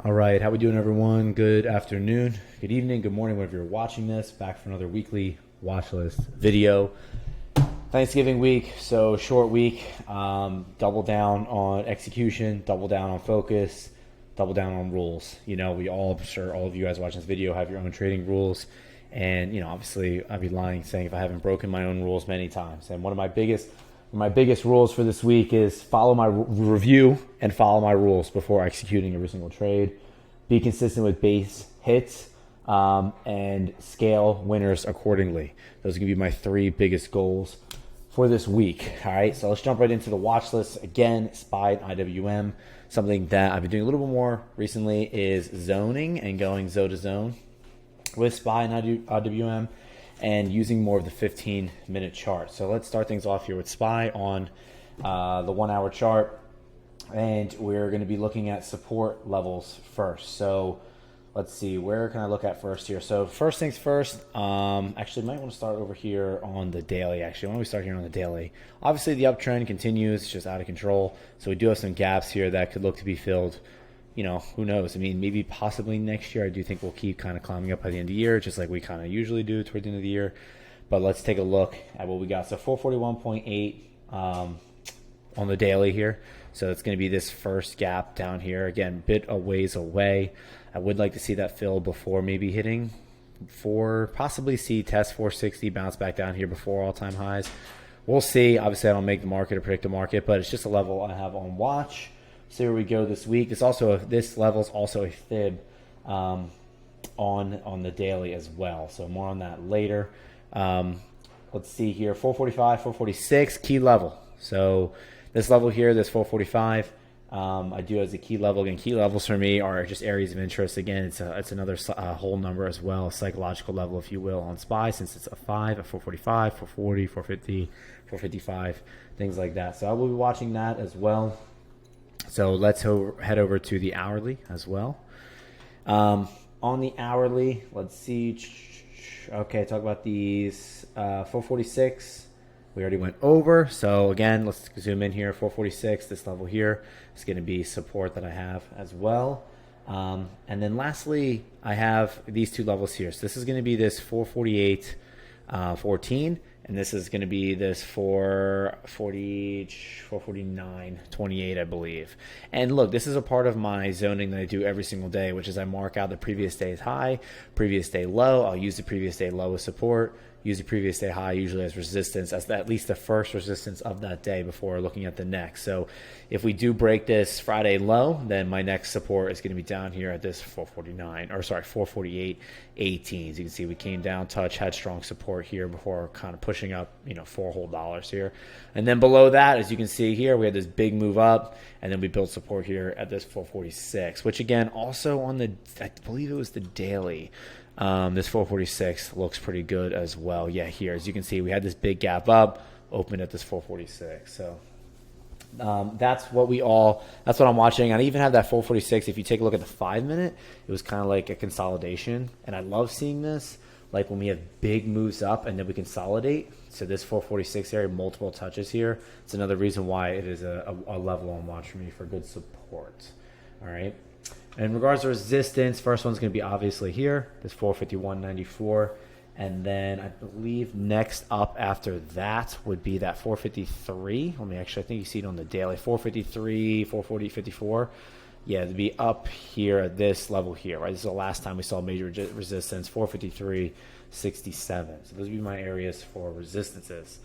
All right, how we doing, everyone? Good afternoon, good evening, good morning, whenever you're watching this. Back for another weekly watch list video. Thanksgiving week, so short week. Double down on execution, double down on focus, double down on rules. You know, I'm sure all of you guys watching this video have your own trading rules. And, obviously I'd be lying saying if I haven't broken my own rules many times. And one of my biggest rules for this week is follow my review and follow my rules before executing every single trade. Be consistent with base hits and scale winners accordingly. Those are going to be my three biggest goals for this week. All right, so let's jump right into the watch list. Again, SPY and IWM. Something that I've been doing a little bit more recently is zoning and going zone to zone with SPY and IWM and using more of the 15-minute chart. So let's start things off here with SPY on the 1 hour chart. And we're going to be looking at support levels first. So let's see, where can I look at first here? So first things first, actually might want to start over here on the daily. Actually, why don't we start here on the daily? Obviously the uptrend continues, it's just out of control. So we do have some gaps here that could look to be filled. Who knows? I mean, maybe possibly next year. I do think we'll keep kind of climbing up by the end of the year, just like we kind of usually do toward the end of the year. But let's take a look at what we got. So 441.8 on the daily here. So it's going to be this first gap down here. Again, bit a ways away. I would like to see that fill before maybe hitting possibly see test 460, bounce back down here before all-time highs. We'll see. Obviously, I don't make the market or predict the market, but it's just a level I have on watch. So here we go this week. This level is also a fib on the daily as well. So more on that later. Let's see here, 445, 446, key level. So this level here, this 445, I do as a key level. Again, key levels for me are just areas of interest. Again, it's another whole number as well, a psychological level, if you will, on SPY, since it's a 5, a 445, 440, 450, 455, things like that. So I will be watching that as well. So let's head over to the hourly as well. On the hourly, let's see. Okay, talk about these 446. We already went over. So again, let's zoom in here. 446, this level here is going to be support that I have as well. And then lastly, I have these two levels here. So this is going to be this 448, 14. And this is going to be this 449, 28, I believe. And look, this is a part of my zoning that I do every single day, which is I mark out the previous day's high, previous day low. I'll use the previous day low as support, use the previous day high usually as resistance, as at least the first resistance of that day before looking at the next. So if we do break this Friday low, then my next support is going to be down here at this 448.18. As you can see, we came down, had strong support here before kind of pushing up, $4 whole here. And then below that, as you can see here, we had this big move up, and then we built support here at this 446, which again, also on I believe it was the daily. This 446 looks pretty good as well. Yeah, here, as you can see, we had this big gap up, opened at this 446. So that's what I'm watching. I even have that 446. If you take a look at the 5-minute, it was kind of like a consolidation. And I love seeing this, like when we have big moves up and then we consolidate. So this 446 area, multiple touches here. It's another reason why it is a level on watch for me for good support. All right. In regards to resistance, first one's going to be obviously here, this 451.94. And then I believe next up after that would be that 453. I think you see it on the daily, 453, 440, 54. Yeah, to be up here at this level here, right? This is the last time we saw major resistance, 453.67. So those would be my areas for resistances.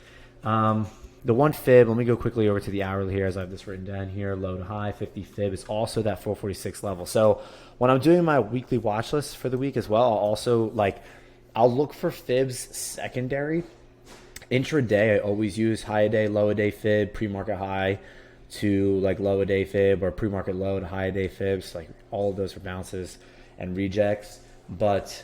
The one fib, let me go quickly over to the hourly here as I have this written down here, low to high, 50 fib is also that 446 level. So when I'm doing my weekly watch list for the week as well, I'll look for fibs secondary. Intraday, I always use high a day, low a day fib, pre-market high to like low a day fib, or pre-market low to high a day fibs, like all of those for bounces and rejects. But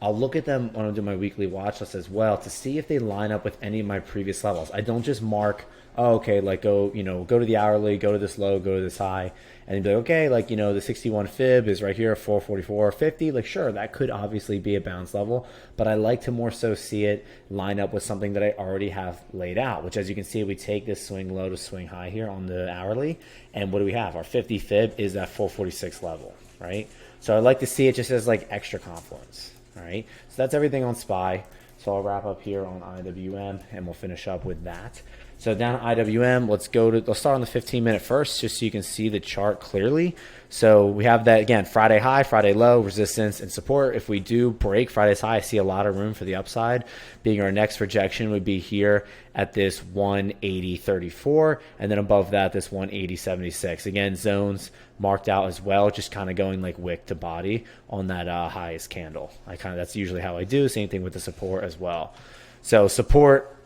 I'll look at them when I'm doing my weekly watch list as well to see if they line up with any of my previous levels. I don't just mark oh, okay, like go, go to the hourly, go to this low, go to this high, and then be like, okay, like, the 61 fib is right here, 444.50. Like, sure, that could obviously be a bounce level, but I like to more so see it line up with something that I already have laid out, which, as you can see, we take this swing low to swing high here on the hourly, and what do we have? Our 50 fib is that 446 level, right? So I like to see it just as like extra confluence, all right? So that's everything on SPY. So I'll wrap up here on IWM, and we'll finish up with that. So down at IWM, let's start on the 15-minute first, just so you can see the chart clearly. So we have that, again, Friday high, Friday low, resistance and support. If we do break Friday's high, I see a lot of room for the upside. Being our next rejection would be here at this 180.34, and then above that, this 180.76. Again, zones marked out as well, just kind of going like wick to body on that highest candle. That's usually how I do. Same thing with the support as well. So support,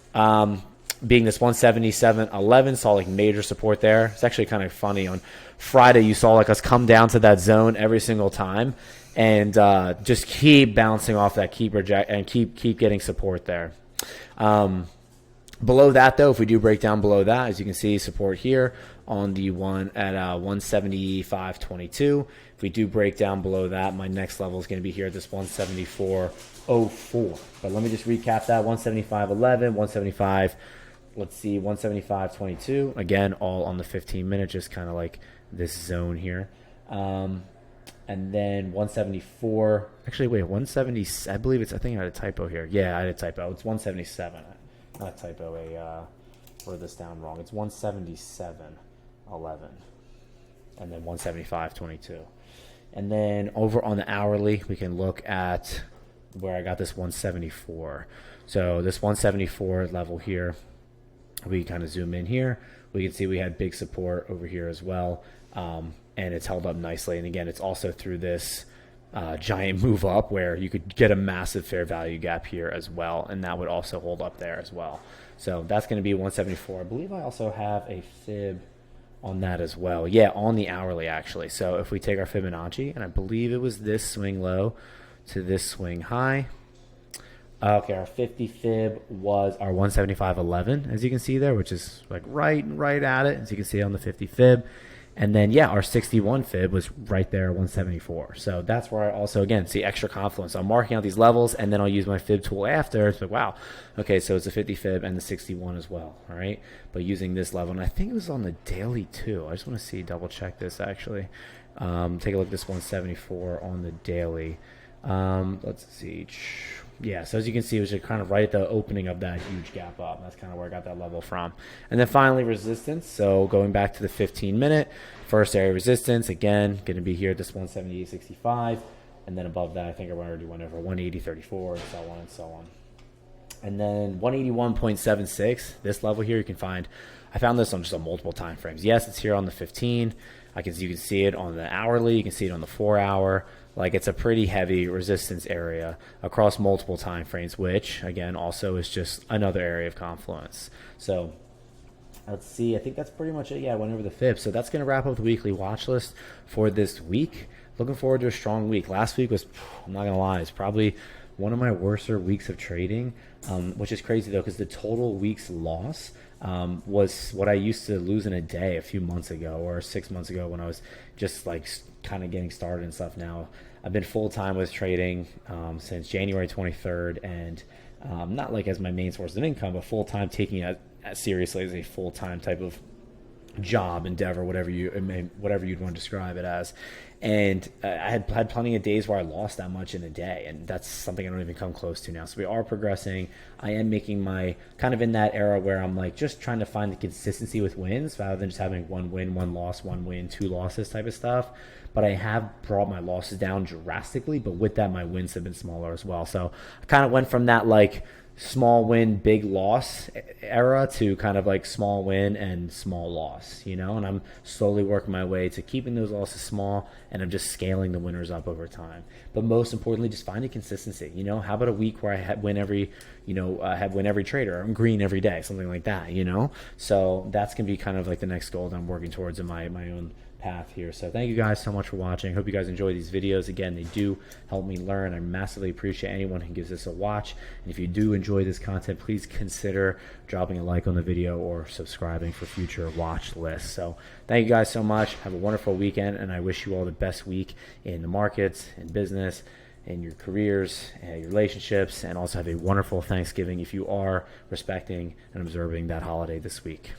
being this 177.11, saw like major support there. It's actually kind of funny. On Friday, you saw like us come down to that zone every single time, and just keep bouncing off that, keep getting support there. Below that, though, if we do break down below that, as you can see, support here on the one at 175.22. If we do break down below that, my next level is going to be here at this 174.04. But let me just recap that: 175.11, 175. Let's see, 175.22. Again, all on the 15-minute, just kind of like this zone here. And then 174. Actually, wait, 170. I believe I think I had a typo here. Yeah, I had a typo. It's 177. Not a typo. Wrote this down wrong. It's 177.11. And then 175.22. And then over on the hourly, we can look at where I got this 174. So this 174 level here, we kind of zoom in here. We can see we had big support over here as well. And it's held up nicely. And again, it's also through this giant move up where you could get a massive fair value gap here as well. And that would also hold up there as well. So that's going to be 174. I believe I also have a fib on that as well. Yeah, on the hourly actually. So if we take our Fibonacci, and I believe it was this swing low to this swing high. Okay, our 50 fib was our 175.11, as you can see there, which is like right at it, as you can see on the 50 fib. And then, yeah, our 61 fib was right there, 174. So that's where I also, again, see extra confluence. So I'm marking out these levels, and then I'll use my fib tool after. It's like, wow, okay, so it's a 50 fib and the 61 as well, all right? But using this level, and I think it was on the daily too. I just want to see, double check this actually. Take a look at this 174 on the daily. Let's see. Yeah, so as you can see, it was just kind of right at the opening of that huge gap up. That's kind of where I got that level from. And then finally, resistance. So going back to the 15-minute, first area of resistance, again, going to be here at this 178.65. And then above that, I think I already went over 180.34 and so on and so on. And then 181.76, this level here you can find. I found this on just on multiple time frames. Yes, it's here on the 15. You can see it on the hourly. You can see it on the 4-hour. Like, it's a pretty heavy resistance area across multiple time frames, which, again, also is just another area of confluence. So let's see. I think that's pretty much it. Yeah, I went over the fib. So that's going to wrap up the weekly watch list for this week. Looking forward to a strong week. Last week was, I'm not going to lie, it's probably one of my worser weeks of trading, which is crazy, though, because the total week's loss was what I used to lose in a day a few months ago or 6 months ago when I was just like kind of getting started and stuff. Now I've been full-time with trading since January 23rd, and not like as my main source of income, but full-time, taking it as seriously as a full-time type of job endeavor, whatever you'd want to describe it as. And I had plenty of days where I lost that much in a day, and that's something I don't even come close to now. So we are progressing. I am making my kind of in that era where I'm like just trying to find the consistency with wins rather than just having one win, one loss, one win, two losses type of stuff. But I have brought my losses down drastically, but with that, my wins have been smaller as well. So I kind of went from that like small win, big loss era to kind of like small win and small loss, and I'm slowly working my way to keeping those losses small, and I'm just scaling the winners up over time. But most importantly, just finding consistency. How about a week where I win every, win every trade, or I'm green every day, something like that, So that's going to be kind of like the next goal that I'm working towards in my own path here. So thank you guys so much for watching. Hope you guys enjoy these videos. Again, they do help me learn. I massively appreciate anyone who gives this a watch. And if you do enjoy this content, please consider dropping a like on the video or subscribing for future watch lists. So thank you guys so much. Have a wonderful weekend, and I wish you all the best week in the markets, in business, in your careers, and your relationships, and also have a wonderful Thanksgiving if you are respecting and observing that holiday this week.